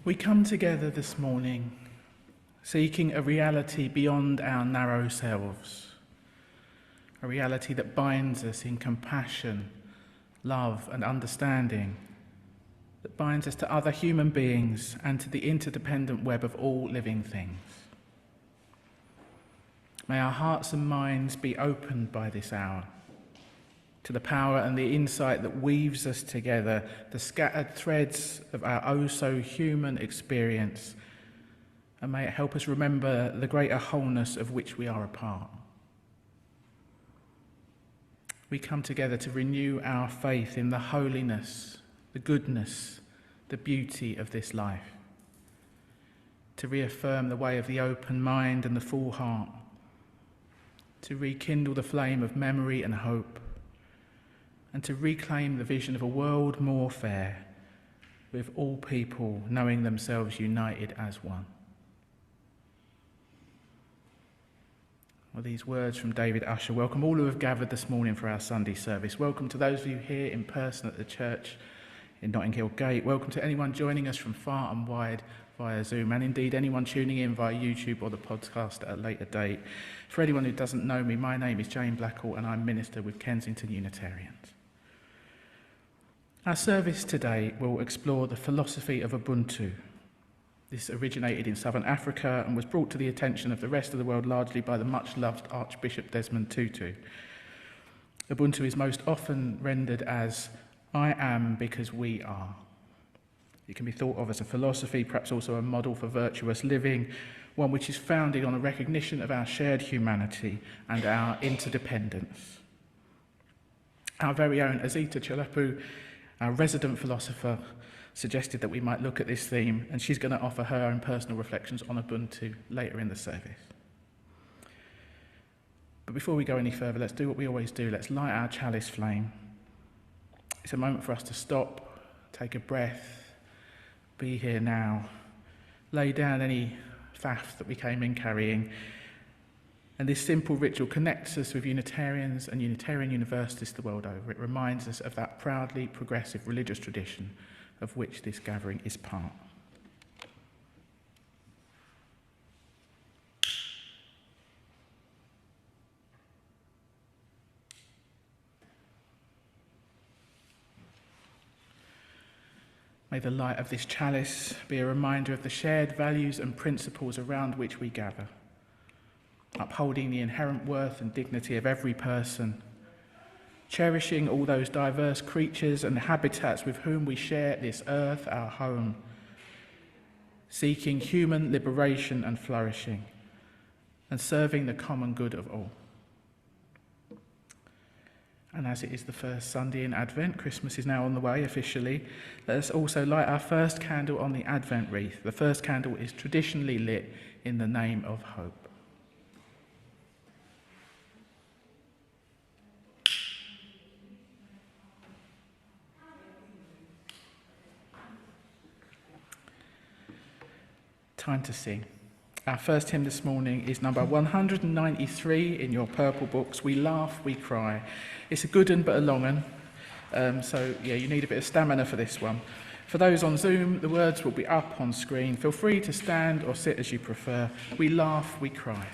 We come together this morning seeking a reality beyond our narrow selves, a reality that binds us in compassion, love and understanding, that binds us to other human beings and to the interdependent web of all living things. May our hearts and minds be opened by this hour to the power and the insight that weaves us together, the scattered threads of our oh-so-human experience, and may it help us remember the greater wholeness of which we are a part. We come together to renew our faith in the holiness, the goodness, the beauty of this life, to reaffirm the way of the open mind and the full heart, to rekindle the flame of memory and hope, and to reclaim the vision of a world more fair, with all people knowing themselves united as one. Well, these words from David Usher welcome all who have gathered this morning for our Sunday service. Welcome to those of you here in person at the church in Notting Hill Gate. Welcome to anyone joining us from far and wide via Zoom, and indeed anyone tuning in via YouTube or the podcast at a later date. For anyone who doesn't know me, my name is Jane Blackall and I'm minister with Kensington Unitarians. Our service today will explore the philosophy of Ubuntu. This originated in southern Africa and was brought to the attention of the rest of the world largely by the much-loved Archbishop Desmond Tutu. Ubuntu is most often rendered as, "I am because we are." It can be thought of as a philosophy, perhaps also a model for virtuous living, one which is founded on a recognition of our shared humanity and our interdependence. Our very own Azita Chellappoo, our resident philosopher, suggested that we might look at this theme, and she's going to offer her own personal reflections on Ubuntu later in the service. But before we go any further, let's do what we always do. Let's light our chalice flame. It's a moment for us to stop, take a breath, be here now, lay down any faff that we came in carrying. And this simple ritual connects us with Unitarians and Unitarian universities the world over. It reminds us of that proudly progressive religious tradition of which this gathering is part. May the light of this chalice be a reminder of the shared values and principles around which we gather, upholding the inherent worth and dignity of every person, cherishing all those diverse creatures and habitats with whom we share this earth, our home, seeking human liberation and flourishing, and serving the common good of all. And as it is the first Sunday in Advent, Christmas is now on the way officially, let us also light our first candle on the Advent wreath. The first candle is traditionally lit in the name of hope. Time to sing. Our first hymn this morning is number 193 in your purple books, We Laugh, We Cry. It's a good one but a long one, so you need a bit of stamina for this one. For those on Zoom, the words will be up on screen. Feel free to stand or sit as you prefer. We laugh, we cry.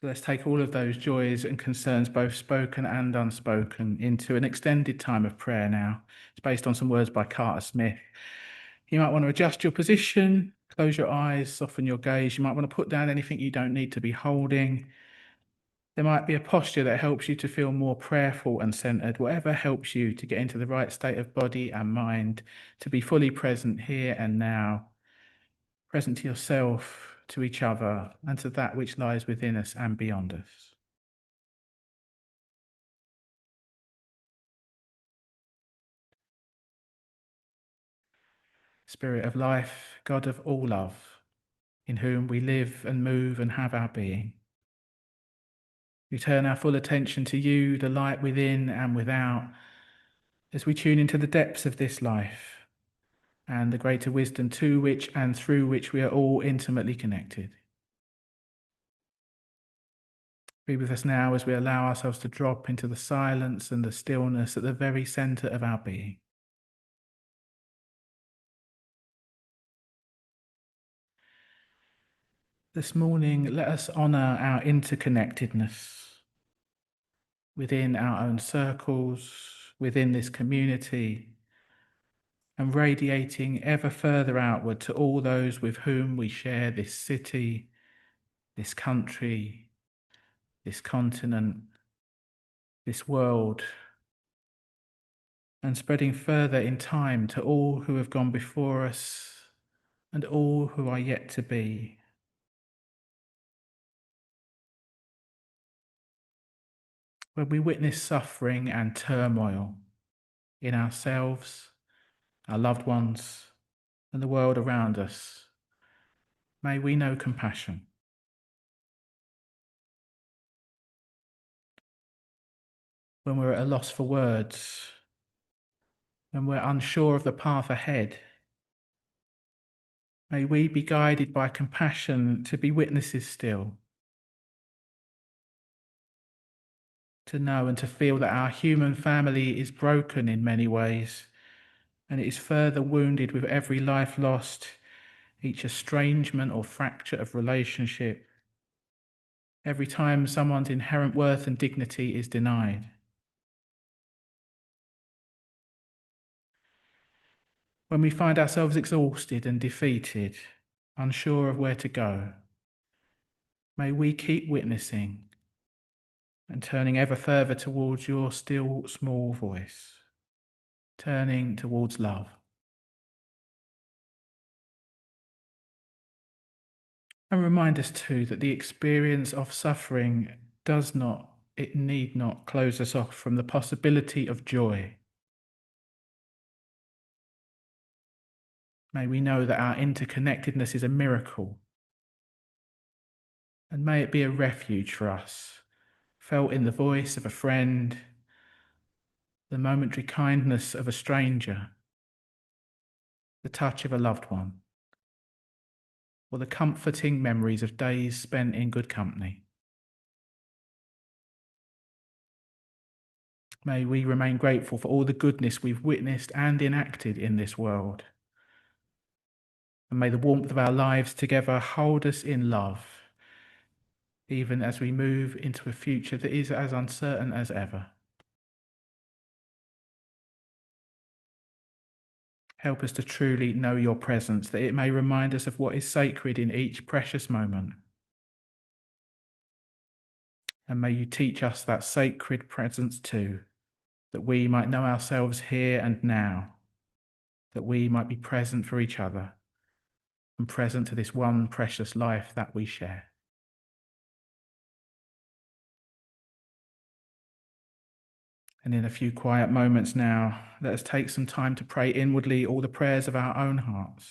So let's take all of those joys and concerns, both spoken and unspoken, into an extended time of prayer now. It's based on some words by Carter Smith. You might want to adjust your position, close your eyes, soften your gaze. You might want to put down anything you don't need to be holding. There might be a posture that helps you to feel more prayerful and centered, whatever helps you to get into the right state of body and mind, to be fully present here and now, present to yourself, to each other, and to that which lies within us and beyond us. Spirit of life, God of all love, in whom we live and move and have our being. We turn our full attention to you, the light within and without, as we tune into the depths of this life and the greater wisdom to which and through which we are all intimately connected. Be with us now as we allow ourselves to drop into the silence and the stillness at the very center of our being. This morning, let us honor our interconnectedness within our own circles, within this community, and radiating ever further outward to all those with whom we share this city, this country, this continent, this world, and spreading further in time to all who have gone before us and all who are yet to be. When we witness suffering and turmoil in ourselves, our loved ones, and the world around us, may we know compassion. When we're at a loss for words, when we're unsure of the path ahead, may we be guided by compassion to be witnesses still, to know and to feel that our human family is broken in many ways, and it is further wounded with every life lost, each estrangement or fracture of relationship, every time someone's inherent worth and dignity is denied. When we find ourselves exhausted and defeated, unsure of where to go, may we keep witnessing and turning ever further towards your still small voice, turning towards love. And remind us too that the experience of suffering need not close us off from the possibility of joy. May we know that our interconnectedness is a miracle, and may it be a refuge for us, felt in the voice of a friend, the momentary kindness of a stranger, the touch of a loved one, or the comforting memories of days spent in good company. May we remain grateful for all the goodness we've witnessed and enacted in this world. And may the warmth of our lives together hold us in love, even as we move into a future that is as uncertain as ever. Help us to truly know your presence, that it may remind us of what is sacred in each precious moment. And may you teach us that sacred presence too, that we might know ourselves here and now, that we might be present for each other and present to this one precious life that we share. And in a few quiet moments now, let us take some time to pray inwardly all the prayers of our own hearts,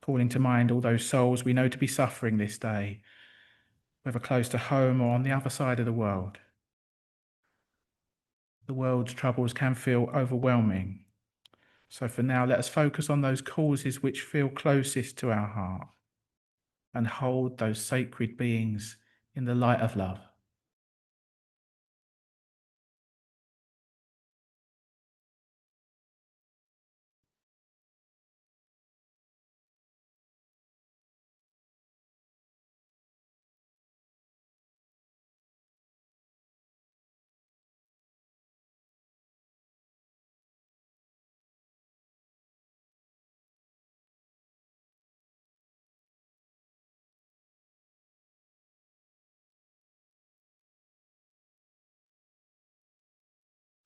calling to mind all those souls we know to be suffering this day, whether close to home or on the other side of the world. The world's troubles can feel overwhelming. So for now, let us focus on those causes which feel closest to our heart and hold those sacred beings in the light of love.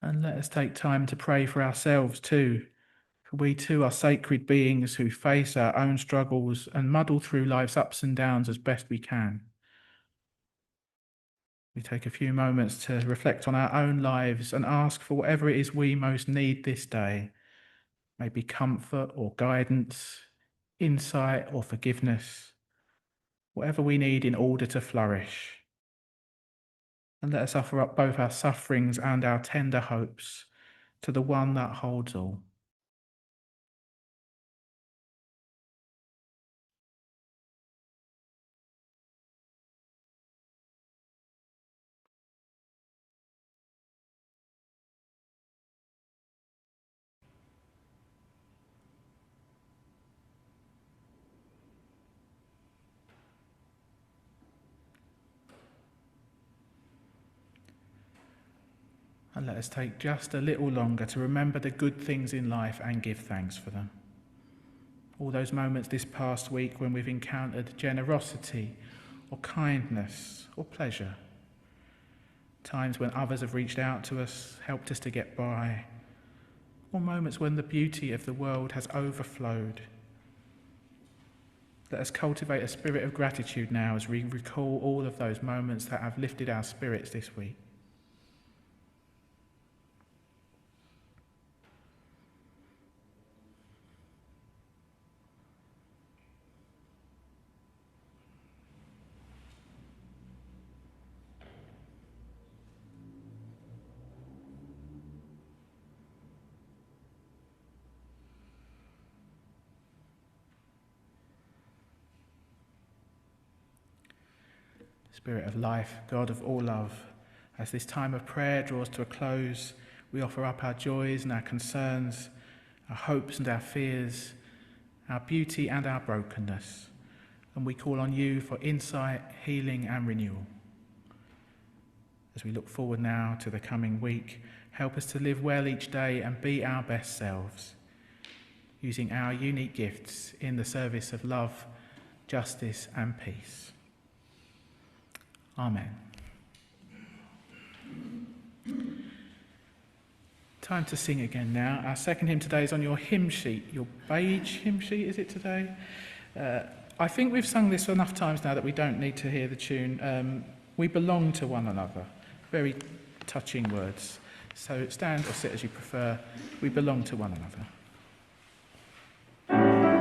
And let us take time to pray for ourselves too. For we too are sacred beings who face our own struggles and muddle through life's ups and downs as best we can. We take a few moments to reflect on our own lives and ask for whatever it is we most need this day. Maybe comfort or guidance, insight or forgiveness, whatever we need in order to flourish. And let us offer up both our sufferings and our tender hopes to the one that holds all. And let us take just a little longer to remember the good things in life and give thanks for them. All those moments this past week when we've encountered generosity or kindness or pleasure. Times when others have reached out to us, helped us to get by. Or moments when the beauty of the world has overflowed. Let us cultivate a spirit of gratitude now as we recall all of those moments that have lifted our spirits this week. Spirit of life, God of all love, as this time of prayer draws to a close, we offer up our joys and our concerns, our hopes and our fears, our beauty and our brokenness, and we call on you for insight, healing and renewal. As we look forward now to the coming week, help us to live well each day and be our best selves, using our unique gifts in the service of love, justice and peace. Amen. Time to sing again now. Our second hymn today is on your hymn sheet, your beige hymn sheet, is it today? I think we've sung this enough times now that we don't need to hear the tune. We belong to one another. Very touching words. So stand or sit as you prefer. We belong to one another. Amen.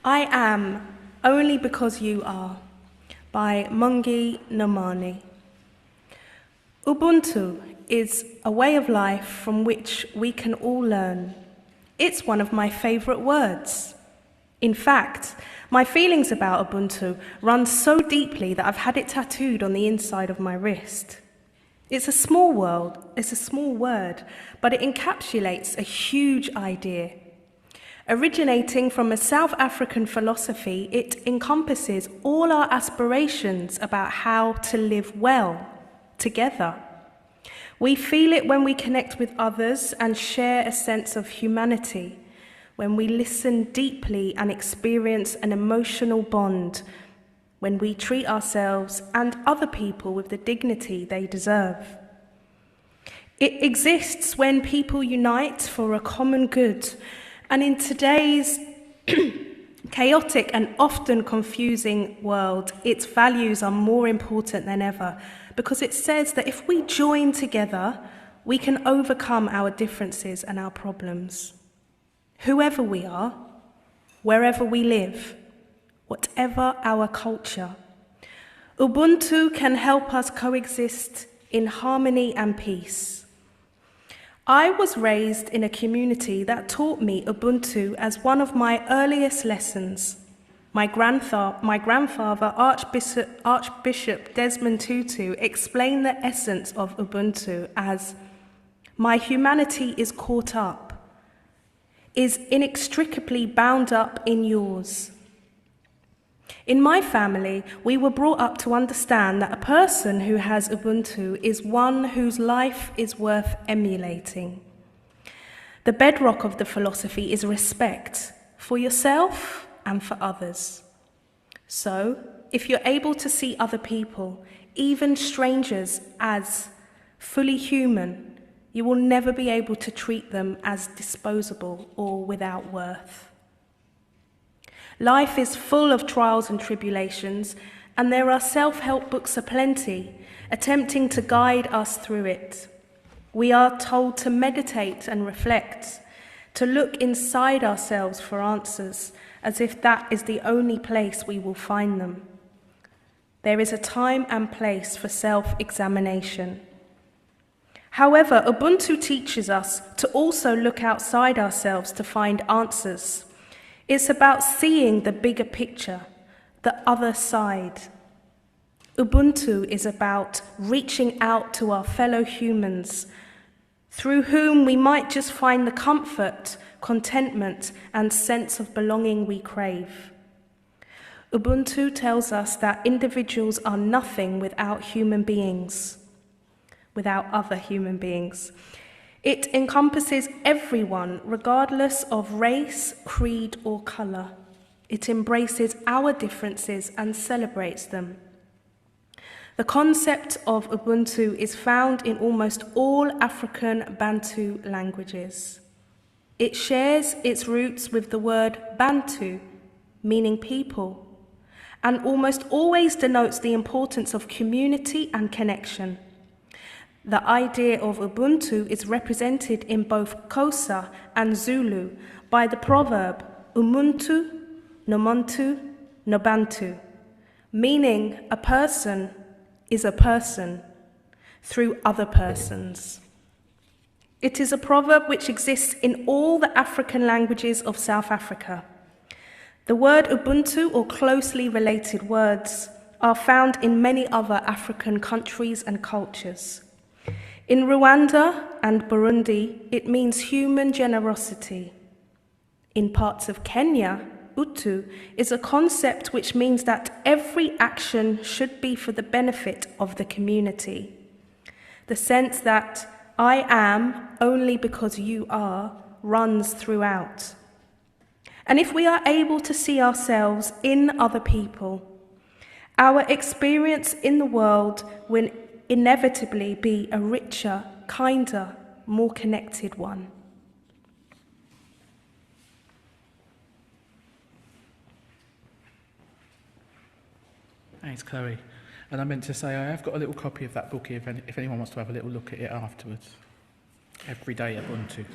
I am only because you are, by Mungi Nomani. Ubuntu is a way of life from which we can all learn. It's one of my favourite words. In fact, my feelings about Ubuntu run so deeply that I've had it tattooed on the inside of my wrist. It's a small word, but it encapsulates a huge idea. Originating from a South African philosophy, it encompasses all our aspirations about how to live well together. We feel it when we connect with others and share a sense of humanity, when we listen deeply and experience an emotional bond, when we treat ourselves and other people with the dignity they deserve. It exists when people unite for a common good, and in today's chaotic and often confusing world, its values are more important than ever, because it says that if we join together, we can overcome our differences and our problems. Whoever we are, wherever we live, whatever our culture, Ubuntu can help us coexist in harmony and peace. I was raised in a community that taught me Ubuntu as one of my earliest lessons. My grandfather, Archbishop Desmond Tutu, explained the essence of Ubuntu as, "My humanity is caught up, is inextricably bound up in yours." In my family, we were brought up to understand that a person who has Ubuntu is one whose life is worth emulating. The bedrock of the philosophy is respect for yourself and for others. So, if you're able to see other people, even strangers, as fully human, you will never be able to treat them as disposable or without worth. Life is full of trials and tribulations, and there are self-help books aplenty, attempting to guide us through it. We are told to meditate and reflect, to look inside ourselves for answers, as if that is the only place we will find them. There is a time and place for self-examination. However, Ubuntu teaches us to also look outside ourselves to find answers. It's about seeing the bigger picture, the other side. Ubuntu is about reaching out to our fellow humans, through whom we might just find the comfort, contentment, and sense of belonging we crave. Ubuntu tells us that individuals are nothing without human beings, without other human beings. It encompasses everyone, regardless of race, creed, or colour. It embraces our differences and celebrates them. The concept of Ubuntu is found in almost all African Bantu languages. It shares its roots with the word Bantu, meaning people, and almost always denotes the importance of community and connection. The idea of Ubuntu is represented in both Xhosa and Zulu by the proverb Umuntu, Nomuntu, Nobantu, meaning a person is a person through other persons. It is a proverb which exists in all the African languages of South Africa. The word Ubuntu, or closely related words, are found in many other African countries and cultures. In Rwanda and Burundi, it means human generosity. In parts of Kenya, Utu is a concept which means that every action should be for the benefit of the community. The sense that I am only because you are runs throughout. And if we are able to see ourselves in other people, our experience in the world will inevitably be a richer, kinder, more connected one. Thanks, Chloe. And I meant to say I have got a little copy of that book here if anyone wants to have a little look at it afterwards. Everyday Ubuntu.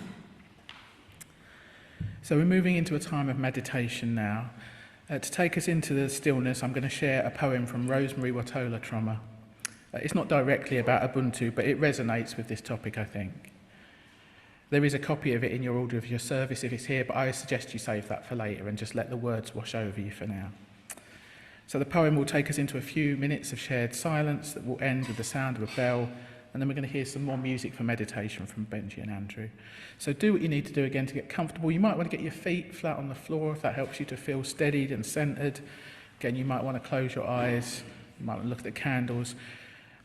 So we're moving into a time of meditation now. To take us into the stillness, I'm going to share a poem from Rosemary Watola Trummer. It's not directly about Ubuntu, but it resonates with this topic, I think. There is a copy of it in your order of your service if it's here, but I suggest you save that for later and just let the words wash over you for now. So the poem will take us into a few minutes of shared silence that will end with the sound of a bell, and then we're going to hear some more music for meditation from Benije and Andrew. So do what you need to do again to get comfortable. You might want to get your feet flat on the floor if that helps you to feel steadied and centred. Again, you might want to close your eyes. You might want to look at the candles.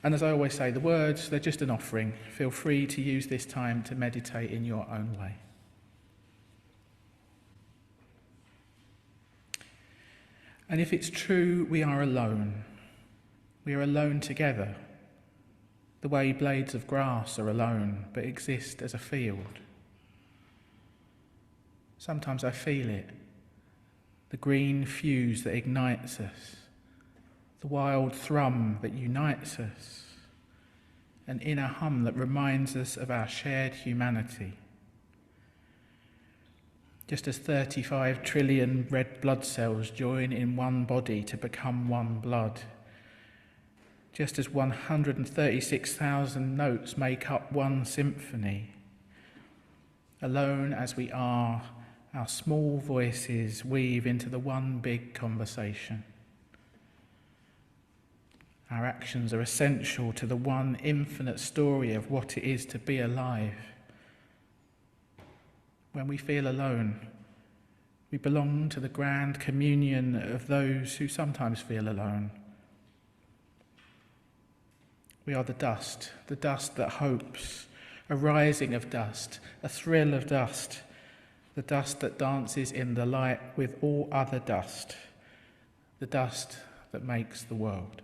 And as I always say, the words, they're just an offering. Feel free to use this time to meditate in your own way. And if it's true we are alone together, the way blades of grass are alone but exist as a field. Sometimes I feel it, the green fuse that ignites us, the wild thrum that unites us, an inner hum that reminds us of our shared humanity. Just as 35 trillion red blood cells join in one body to become one blood, just as 136,000 notes make up one symphony, alone as we are, our small voices weave into the one big conversation. Our actions are essential to the one infinite story of what it is to be alive. When we feel alone, we belong to the grand communion of those who sometimes feel alone. We are the dust that hopes, a rising of dust, a thrill of dust, the dust that dances in the light with all other dust, the dust that makes the world.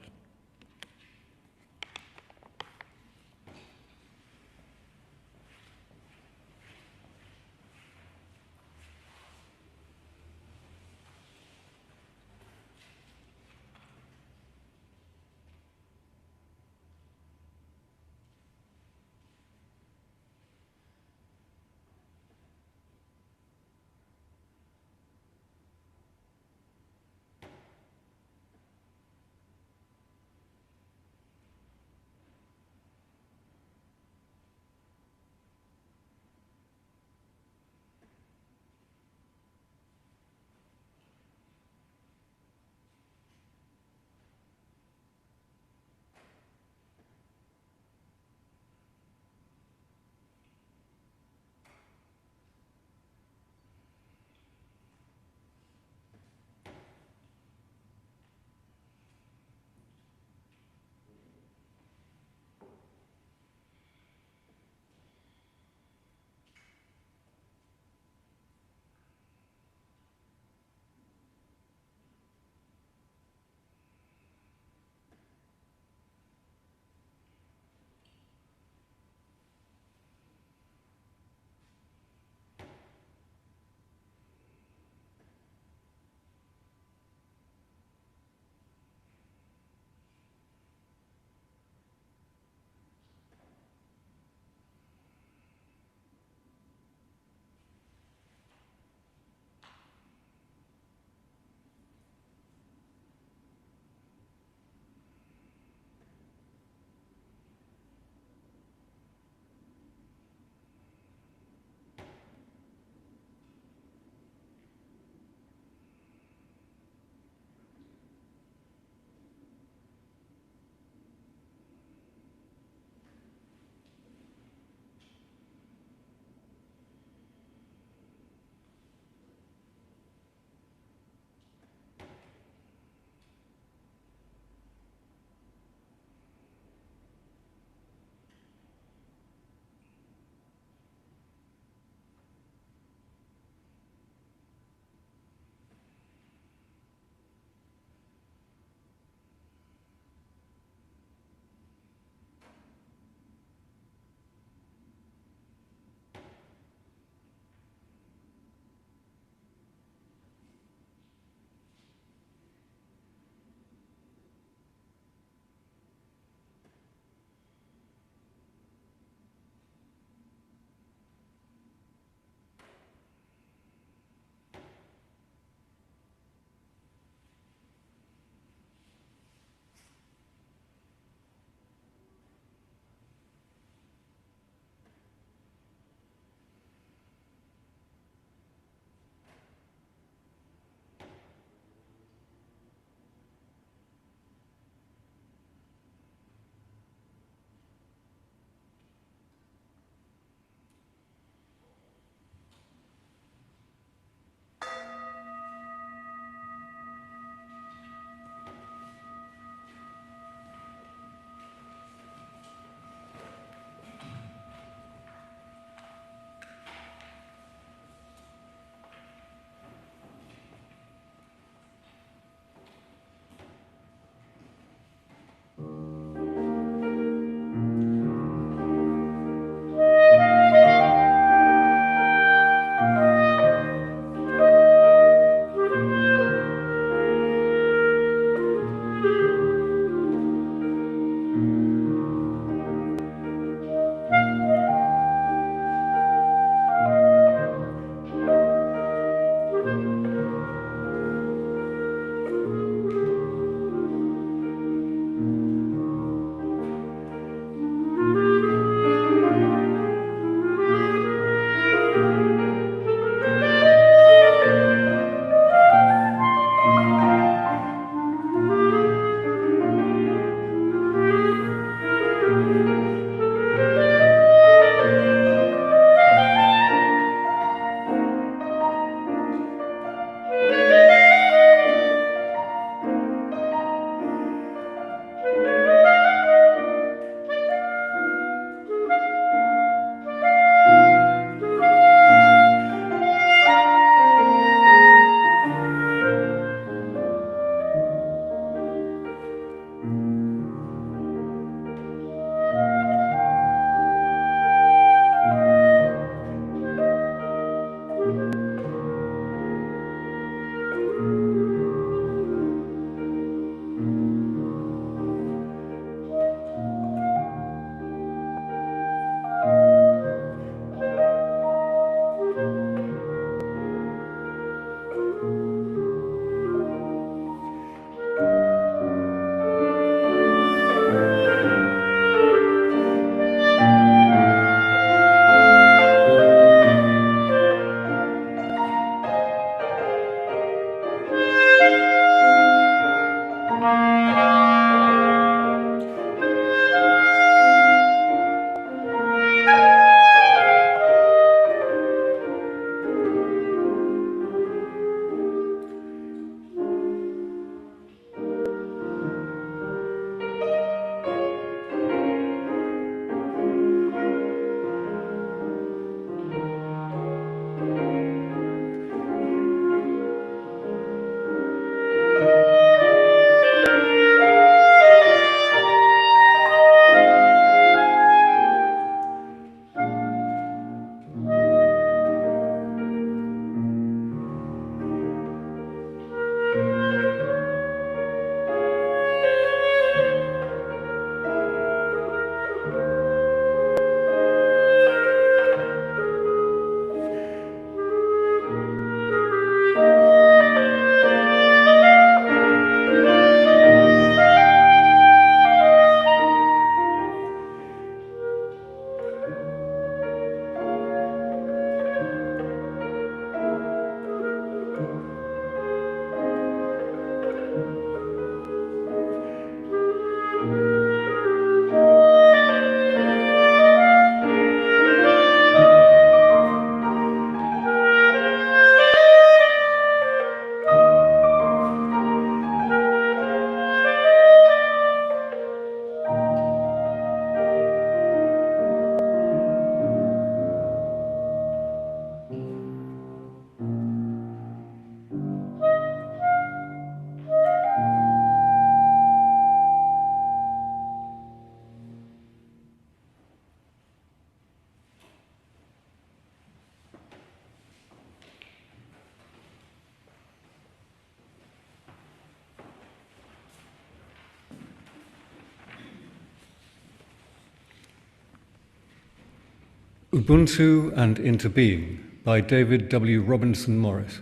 Ubuntu and Interbeing by David W. Robinson Morris.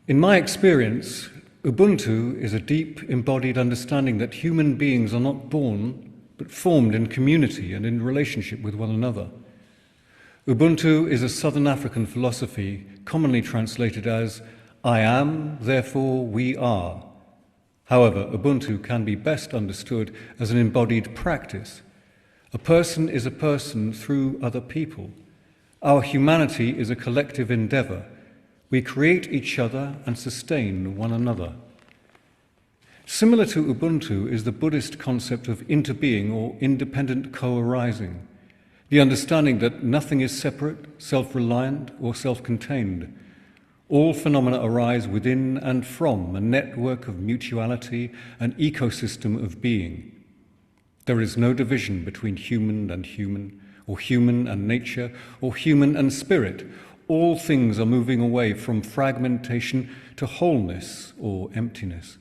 In my experience, Ubuntu is a deep embodied understanding that human beings are not born, but formed in community and in relationship with one another. Ubuntu is a Southern African philosophy commonly translated as, I am, therefore we are. However, Ubuntu can be best understood as an embodied practice. A person is a person through other people. Our humanity is a collective endeavor. We create each other and sustain one another. Similar to Ubuntu is the Buddhist concept of interbeing or independent co-arising, the understanding that nothing is separate, self-reliant, or self-contained. All phenomena arise within and from a network of mutuality, an ecosystem of being. There is no division between human and human, or human and nature, or human and spirit. All things are moving away from fragmentation to wholeness or emptiness.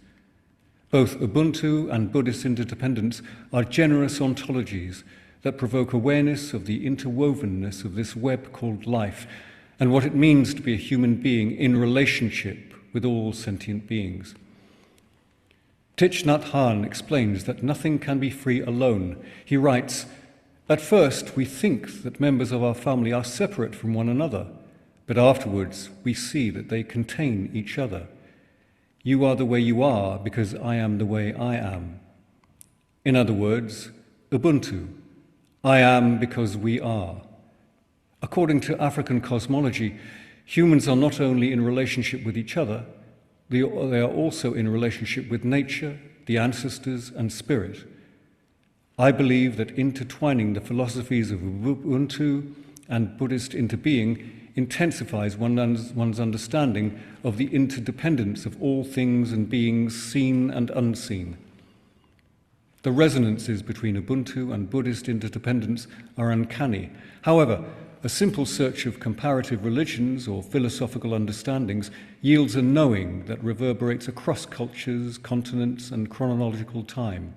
Both Ubuntu and Buddhist interdependence are generous ontologies that provoke awareness of the interwovenness of this web called life and what it means to be a human being in relationship with all sentient beings. Thich Nhat Hanh explains that nothing can be free alone. He writes, at first we think that members of our family are separate from one another, but afterwards we see that they contain each other. You are the way you are because I am the way I am. In other words, Ubuntu, I am because we are. According to African cosmology, humans are not only in relationship with each other, they are also in relationship with nature, the ancestors, and spirit. I believe that intertwining the philosophies of Ubuntu and Buddhist interbeing intensifies one's understanding of the interdependence of all things and beings seen and unseen. The resonances between Ubuntu and Buddhist interdependence are uncanny. However, a simple search of comparative religions or philosophical understandings yields a knowing that reverberates across cultures, continents, and chronological time.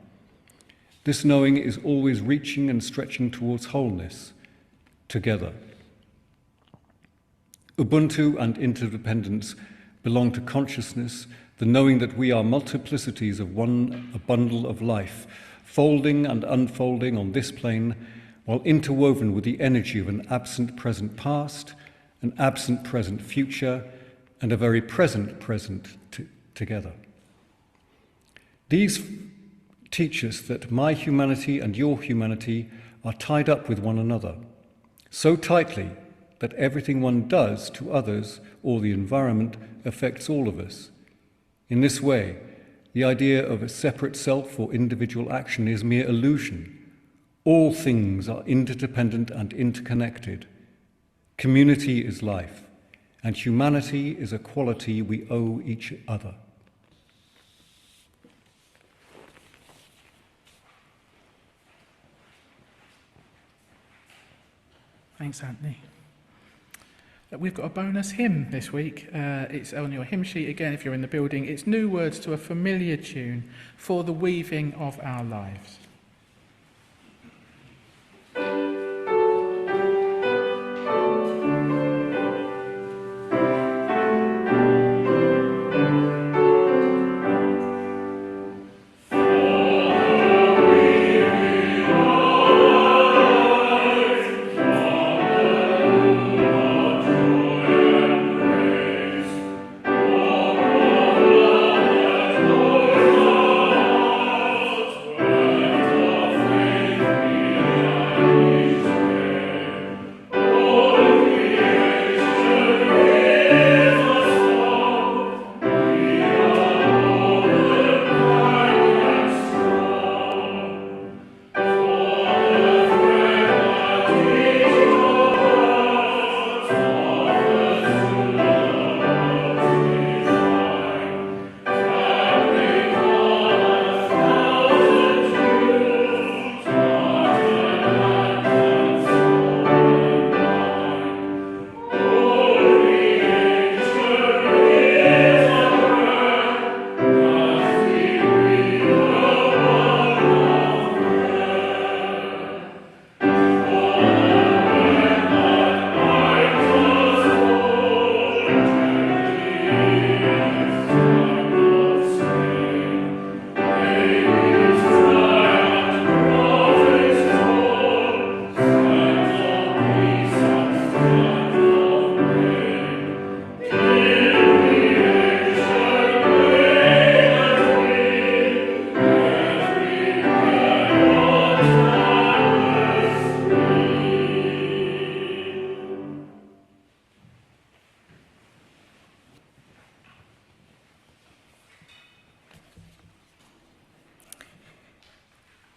This knowing is always reaching and stretching towards wholeness, together. Ubuntu and interdependence belong to consciousness, the knowing that we are multiplicities of a bundle of life, folding and unfolding on this plane, while interwoven with the energy of an absent present past, an absent present future, and a very present present together. These teach us that my humanity and your humanity are tied up with one another, so tightly that everything one does to others or the environment affects all of us. In this way, the idea of a separate self or individual action is mere illusion. All things are interdependent and interconnected. Community is life, and humanity is a quality we owe each other. Thanks, Antony. We've got a bonus hymn this week. It's on your hymn sheet again if you're in the building. It's new words to a familiar tune, For the Weaving of Our Lives.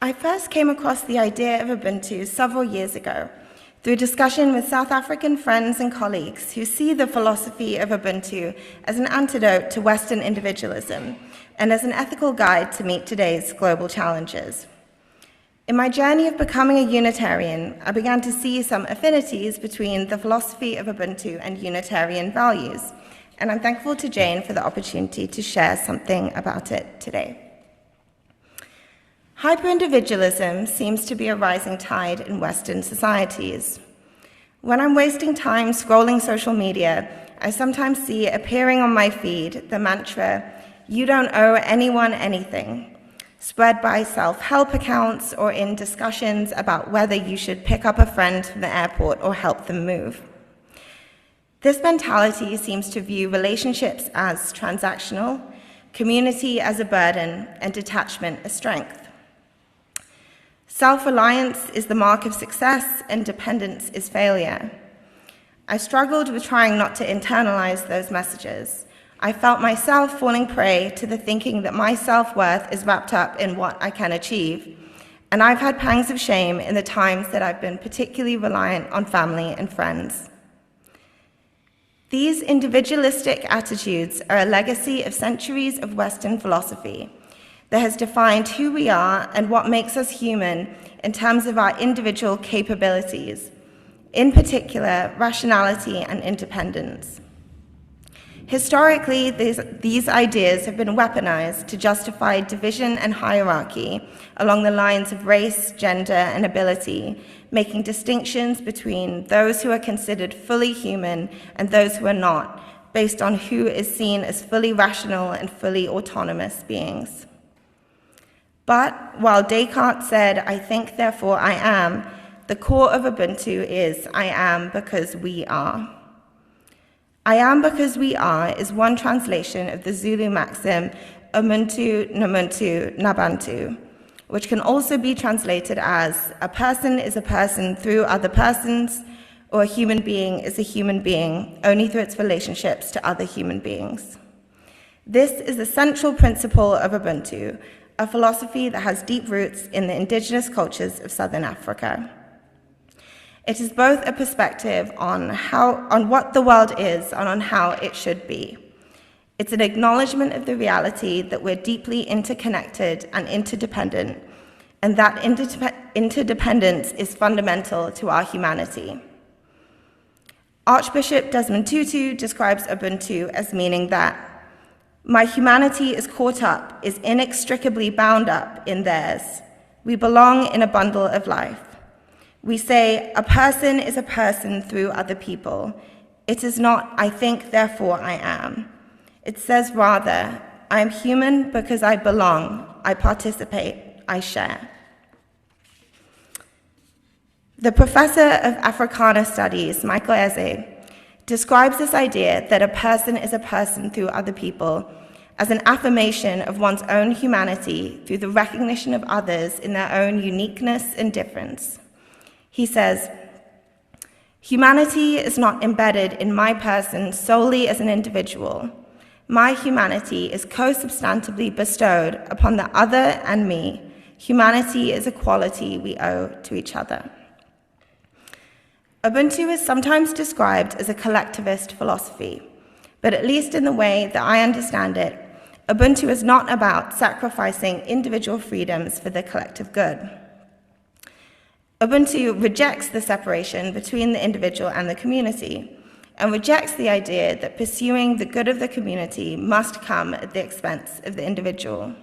I first came across the idea of Ubuntu several years ago through discussion with South African friends and colleagues who see the philosophy of Ubuntu as an antidote to Western individualism and as an ethical guide to meet today's global challenges. In my journey of becoming a Unitarian, I began to see some affinities between the philosophy of Ubuntu and Unitarian values, and I'm thankful to Jane for the opportunity to share something about it today. Hyper-individualism seems to be a rising tide in Western societies. When I'm wasting time scrolling social media, I sometimes see appearing on my feed the mantra, "You don't owe anyone anything," spread by self-help accounts or in discussions about whether you should pick up a friend from the airport or help them move. This mentality seems to view relationships as transactional, community as a burden, and detachment as strength. Self-reliance is the mark of success, and dependence is failure. I struggled with trying not to internalize those messages. I felt myself falling prey to the thinking that my self-worth is wrapped up in what I can achieve, and I've had pangs of shame in the times that I've been particularly reliant on family and friends. These individualistic attitudes are a legacy of centuries of Western philosophy that has defined who we are and what makes us human in terms of our individual capabilities, in particular, rationality and independence. Historically, these ideas have been weaponized to justify division and hierarchy along the lines of race, gender, and ability, making distinctions between those who are considered fully human and those who are not, based on who is seen as fully rational and fully autonomous beings. But while Descartes said, "I think, therefore I am," the core of Ubuntu is, "I am because we are." "I am because we are" is one translation of the Zulu maxim, "Umuntu namuntu nabantu," which can also be translated as, "A person is a person through other persons," or "A human being is a human being only through its relationships to other human beings." This is the central principle of Ubuntu, a philosophy that has deep roots in the indigenous cultures of Southern Africa. It is both a perspective on what the world is and on how it should be. It's an acknowledgement of the reality that we're deeply interconnected and interdependent, and that interdependence is fundamental to our humanity. Archbishop Desmond Tutu describes Ubuntu as meaning that my humanity is caught up, is inextricably bound up in theirs. We belong in a bundle of life. We say, a person is a person through other people. It is not, I think, therefore I am. It says rather, I am human because I belong, I participate, I share. The professor of Africana Studies, Michael Eze, describes this idea that a person is a person through other people as an affirmation of one's own humanity through the recognition of others in their own uniqueness and difference. He says, "Humanity is not embedded in my person solely as an individual. My humanity is co-substantively bestowed upon the other and me. Humanity is a quality we owe to each other." Ubuntu is sometimes described as a collectivist philosophy, but at least in the way that I understand it, Ubuntu is not about sacrificing individual freedoms for the collective good. Ubuntu rejects the separation between the individual and the community, and rejects the idea that pursuing the good of the community must come at the expense of the individual.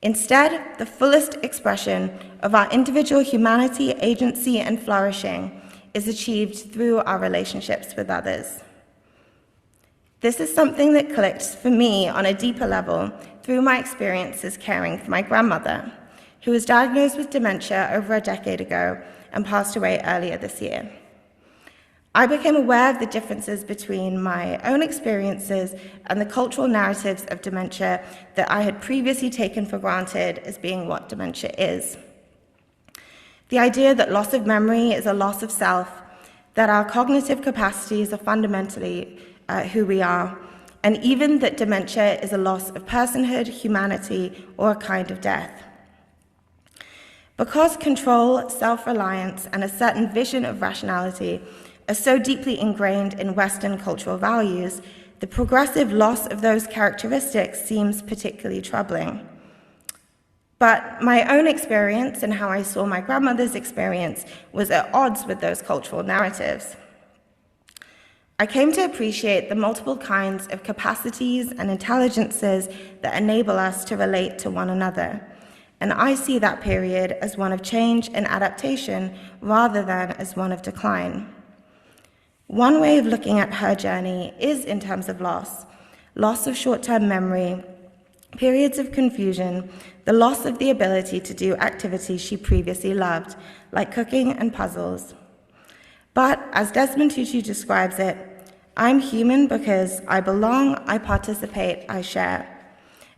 Instead, the fullest expression of our individual humanity, agency, and flourishing is achieved through our relationships with others. This is something that clicked for me on a deeper level through my experiences caring for my grandmother, who was diagnosed with dementia over a decade ago and passed away earlier this year. I became aware of the differences between my own experiences and the cultural narratives of dementia that I had previously taken for granted as being what dementia is. The idea that loss of memory is a loss of self, that our cognitive capacities are fundamentally who we are, and even that dementia is a loss of personhood, humanity, or a kind of death. Because control, self-reliance, and a certain vision of rationality are so deeply ingrained in Western cultural values, the progressive loss of those characteristics seems particularly troubling. But my own experience and how I saw my grandmother's experience was at odds with those cultural narratives. I came to appreciate the multiple kinds of capacities and intelligences that enable us to relate to one another, and I see that period as one of change and adaptation rather than as one of decline. One way of looking at her journey is in terms of loss of short-term memory, periods of confusion, the loss of the ability to do activities she previously loved, like cooking and puzzles. But as Desmond Tutu describes it, I'm human because I belong, I participate, I share.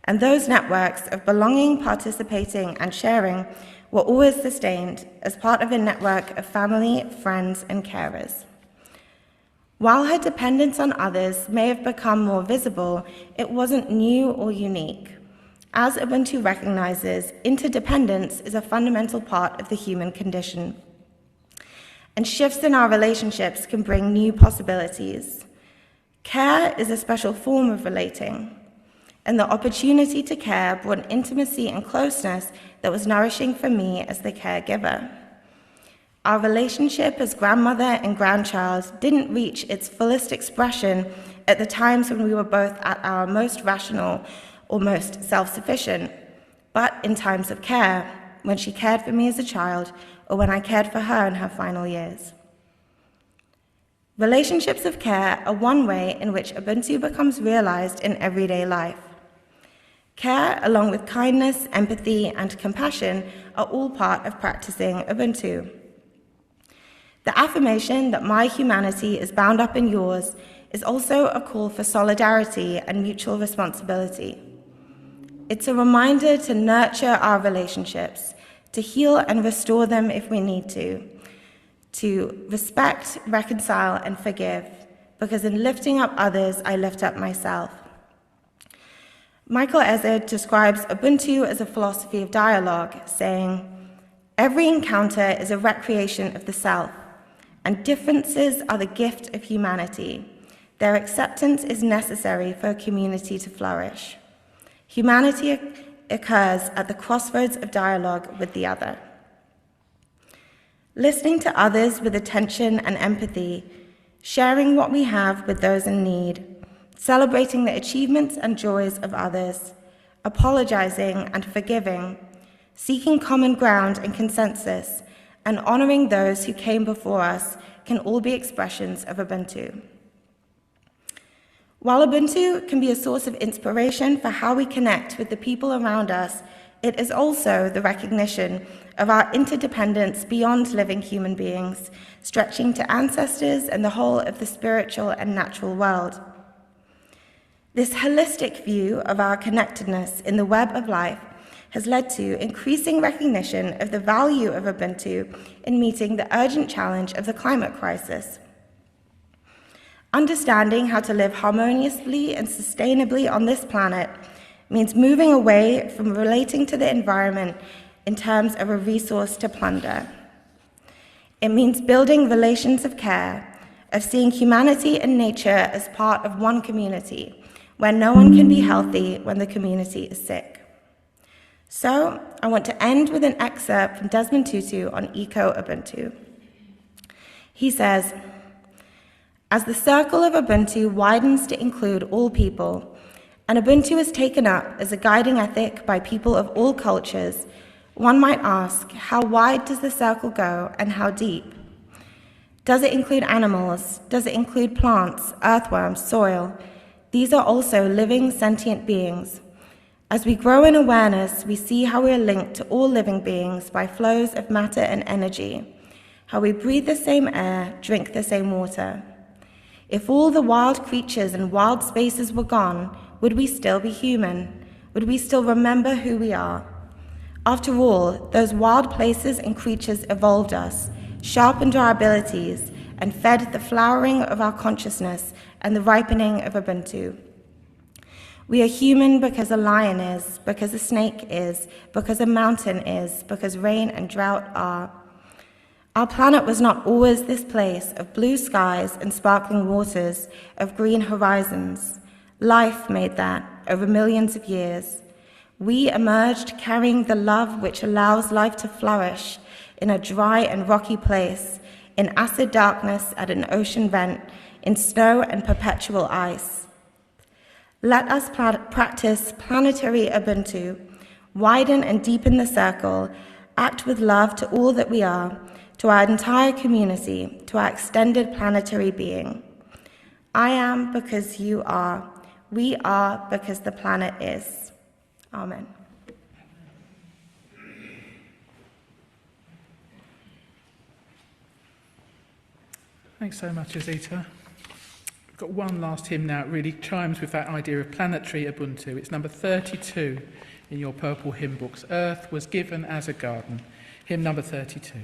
And those networks of belonging, participating, and sharing were always sustained as part of a network of family, friends, and carers. While her dependence on others may have become more visible, it wasn't new or unique. As Ubuntu recognizes, interdependence is a fundamental part of the human condition. And shifts in our relationships can bring new possibilities. Care is a special form of relating, and the opportunity to care brought an intimacy and closeness that was nourishing for me as the caregiver. Our relationship as grandmother and grandchild didn't reach its fullest expression at the times when we were both at our most rational or most self-sufficient, but in times of care, when she cared for me as a child or when I cared for her in her final years. Relationships of care are one way in which Ubuntu becomes realized in everyday life. Care, along with kindness, empathy, and compassion, are all part of practicing Ubuntu. The affirmation that my humanity is bound up in yours is also a call for solidarity and mutual responsibility. It's a reminder to nurture our relationships, to heal and restore them if we need to respect, reconcile, and forgive, because in lifting up others, I lift up myself. Michael Ezard describes Ubuntu as a philosophy of dialogue, saying, "Every encounter is a recreation of the self, and differences are the gift of humanity. Their acceptance is necessary for a community to flourish. Humanity occurs at the crossroads of dialogue with the other." Listening to others with attention and empathy, sharing what we have with those in need, celebrating the achievements and joys of others, apologizing and forgiving, seeking common ground and consensus, and honoring those who came before us can all be expressions of Ubuntu. While Ubuntu can be a source of inspiration for how we connect with the people around us, it is also the recognition of our interdependence beyond living human beings, stretching to ancestors and the whole of the spiritual and natural world. This holistic view of our connectedness in the web of life has led to increasing recognition of the value of Ubuntu in meeting the urgent challenge of the climate crisis. Understanding how to live harmoniously and sustainably on this planet means moving away from relating to the environment in terms of a resource to plunder. It means building relations of care, of seeing humanity and nature as part of one community, where no one can be healthy when the community is sick. So, I want to end with an excerpt from Desmond Tutu on Eco-Ubuntu. He says, "As the circle of Ubuntu widens to include all people, and Ubuntu is taken up as a guiding ethic by people of all cultures, one might ask, how wide does the circle go and how deep? Does it include animals? Does it include plants, earthworms, soil? These are also living, sentient beings. As we grow in awareness, we see how we are linked to all living beings by flows of matter and energy, how we breathe the same air, drink the same water. If all the wild creatures and wild spaces were gone, would we still be human? Would we still remember who we are? After all, those wild places and creatures evolved us, sharpened our abilities, and fed the flowering of our consciousness and the ripening of Ubuntu. We are human because a lion is, because a snake is, because a mountain is, because rain and drought are. Our planet was not always this place of blue skies and sparkling waters, of green horizons. Life made that over millions of years. We emerged carrying the love which allows life to flourish in a dry and rocky place, in acid darkness at an ocean vent, in snow and perpetual ice. Let us practice planetary Ubuntu, widen and deepen the circle, act with love to all that we are, to our entire community, to our extended planetary being. I am because you are. We are because the planet is. Amen. Thanks so much, Azita. We've got one last hymn now. It really chimes with that idea of planetary Ubuntu. It's number 32 in your purple hymn books. Earth was given as a garden. Hymn number 32.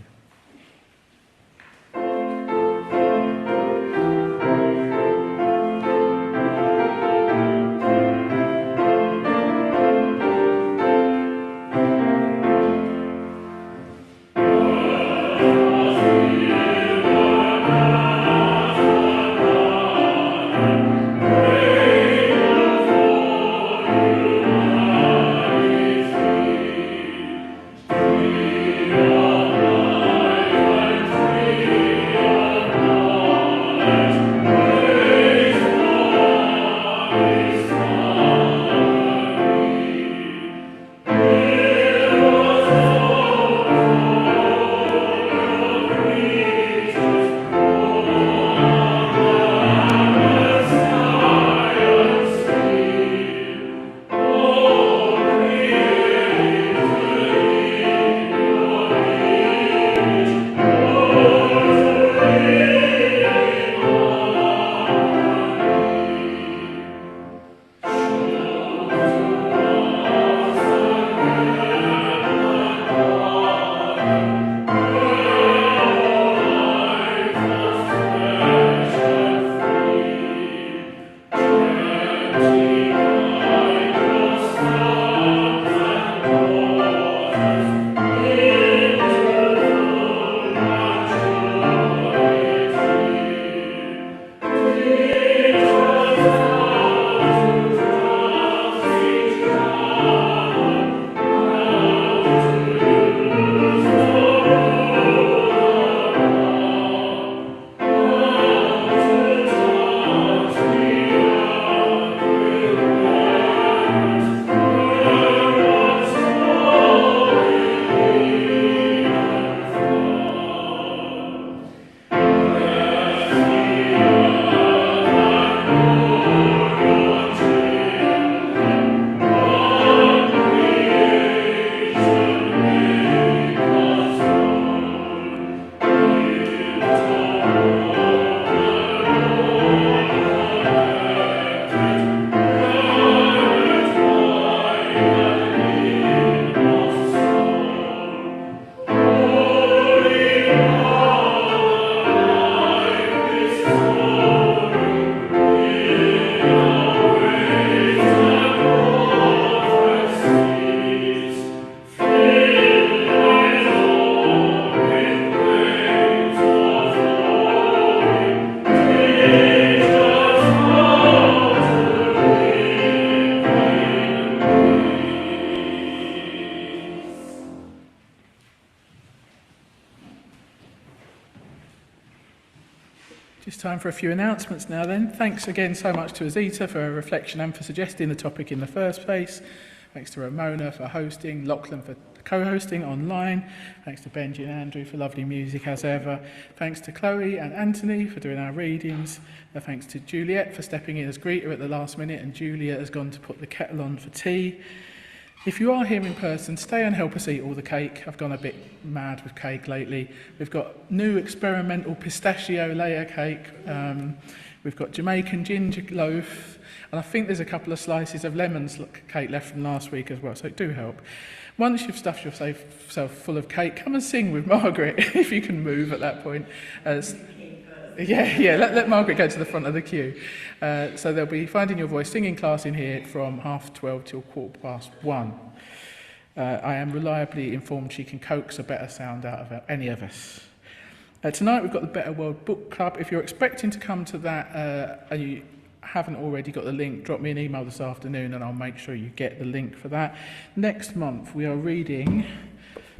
Just time for a few announcements now then. Thanks again so much to Azita for her reflection and for suggesting the topic in the first place. Thanks to Ramona for hosting, Lachlan for co-hosting online. Thanks to Benji and Andrew for lovely music as ever. Thanks to Chloe and Antony for doing our readings. Thanks to Juliet for stepping in as greeter at the last minute, and Julia has gone to put the kettle on for tea. If you are here in person, stay and help us eat all the cake. I've gone a bit mad with cake lately. We've got new experimental pistachio layer cake. We've got Jamaican ginger loaf. And I think there's a couple of slices of lemon cake left from last week as well, so do help. Once you've stuffed yourself full of cake, come and sing with Margaret, if you can move at that point. Yeah, let Margaret go to the front of the queue. So there'll be Finding Your Voice singing class in here from 12:30 till 1:15. I am reliably informed she can coax a better sound out of any of us. Tonight we've got the Better World Book Club. If you're expecting to come to that and you haven't already got the link, drop me an email this afternoon and I'll make sure you get the link for that. Next month we are reading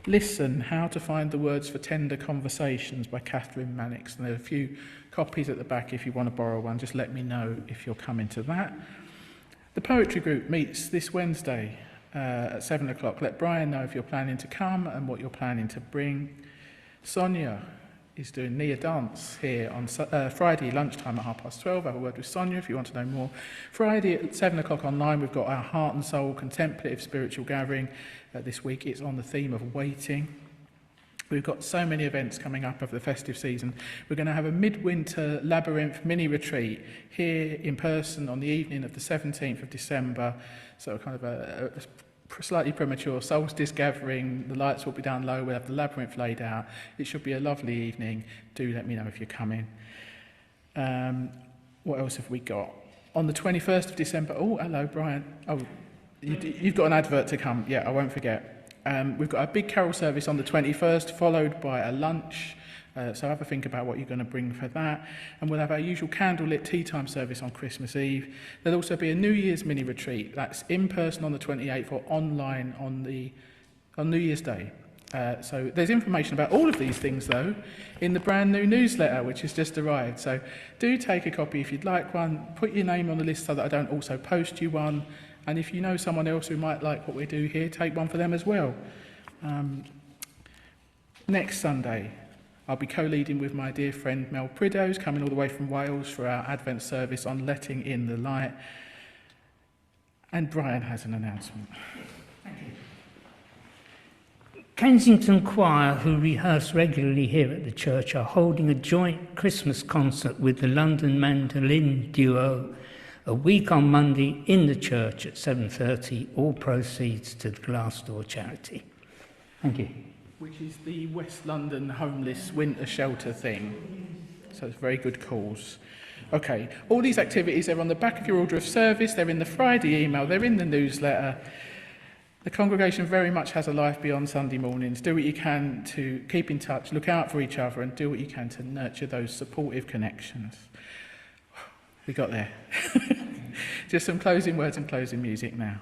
Listen, How to Find the Words for Tender Conversations by Catherine Mannix. And there are a few copies at the back if you want to borrow one. Just let me know if you're coming to that. The poetry group meets this Wednesday at 7 o'clock. Let Brian know if you're planning to come and what you're planning to bring. Sonia is doing Nia Dance here on Friday lunchtime at 12:30. Have a word with Sonia if you want to know more. Friday at 7 o'clock online, we've got our Heart and Soul Contemplative Spiritual Gathering. This week it's on the theme of waiting. We've got so many events coming up over the festive season. We're going to have a midwinter labyrinth mini retreat here in person on the evening of the 17th of December. So kind of a slightly premature solstice gathering. The lights will be down low. We'll have the labyrinth laid out. It should be a lovely evening. Do let me know if you're coming. What else have we got? On the 21st of December... Oh, hello, Brian. Oh, you've got an advert to come. Yeah, I won't forget. We've got a big carol service on the 21st, followed by a lunch. So have a think about what you're going to bring for that. And we'll have our usual candlelit tea time service on Christmas Eve. There'll also be a New Year's mini retreat. That's in person on the 28th or online on New Year's Day. So there's information about all of these things, though, in the brand new newsletter, which has just arrived. So do take a copy if you'd like one. Put your name on the list so that I don't also post you one. And if you know someone else who might like what we do here, take one for them as well. Next Sunday, I'll be co-leading with my dear friend Mel Prideaux, coming all the way from Wales for our Advent service on Letting in the Light. And Brian has an announcement. Thank you. Kensington Choir, who rehearse regularly here at the church, are holding a joint Christmas concert with the London Mandolin Duo a week on Monday in the church at 7:30. All proceeds to the Glassdoor charity. Thank you. Which is the West London homeless winter shelter thing. So it's a very good cause. Okay, all these activities are on the back of your order of service. They're in the Friday email. They're in the newsletter. The congregation very much has a life beyond Sunday mornings. Do what you can to keep in touch, look out for each other, and do what you can to nurture those supportive connections. We got there. Just some closing words and closing music now.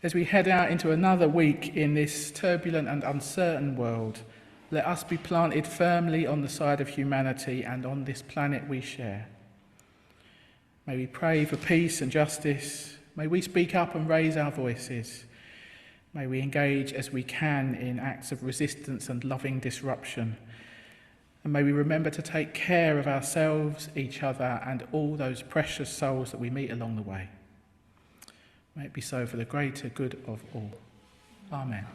As we head out into another week in this turbulent and uncertain world, let us be planted firmly on the side of humanity and on this planet we share. May we pray for peace and justice. May we speak up and raise our voices. May we engage as we can in acts of resistance and loving disruption. And may we remember to take care of ourselves, each other, and all those precious souls that we meet along the way. May it be so for the greater good of all. Amen.